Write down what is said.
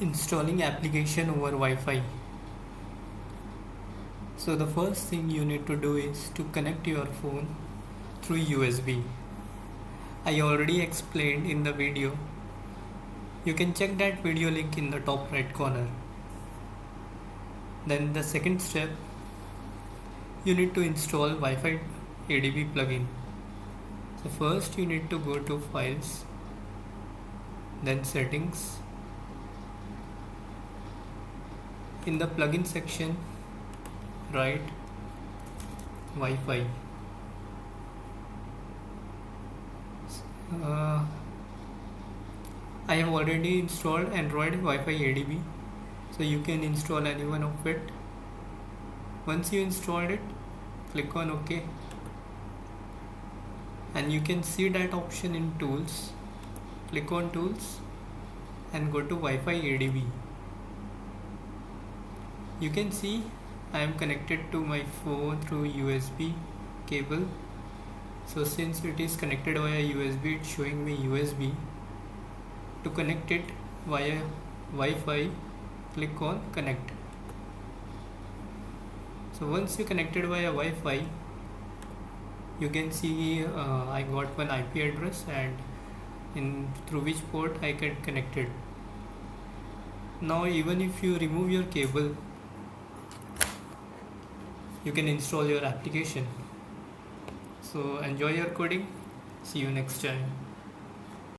Installing application over Wi-Fi. So the first thing you need to do is to connect your phone through USB. I already explained in the video. You can check that video link in the top right corner. Then the second step, you need to install Wi-Fi ADB plugin. So first you need to go to Files, then Settings. In the plugin section, write Wi-Fi. I have already installed Android Wi-Fi ADB, so you can install any one of it. Once you installed it, click on OK, and you can see that option in Tools. Click on Tools and go to Wi-Fi ADB. You can see I am connected to my phone through USB cable. So since it is connected via USB, it's showing me USB. To connect it via Wi-Fi, click on Connect. So once you connected via Wi-Fi, you can see I got one IP address and through which port I get connected. Now even if you remove your cable, you can install your application. So enjoy your coding. See you next time.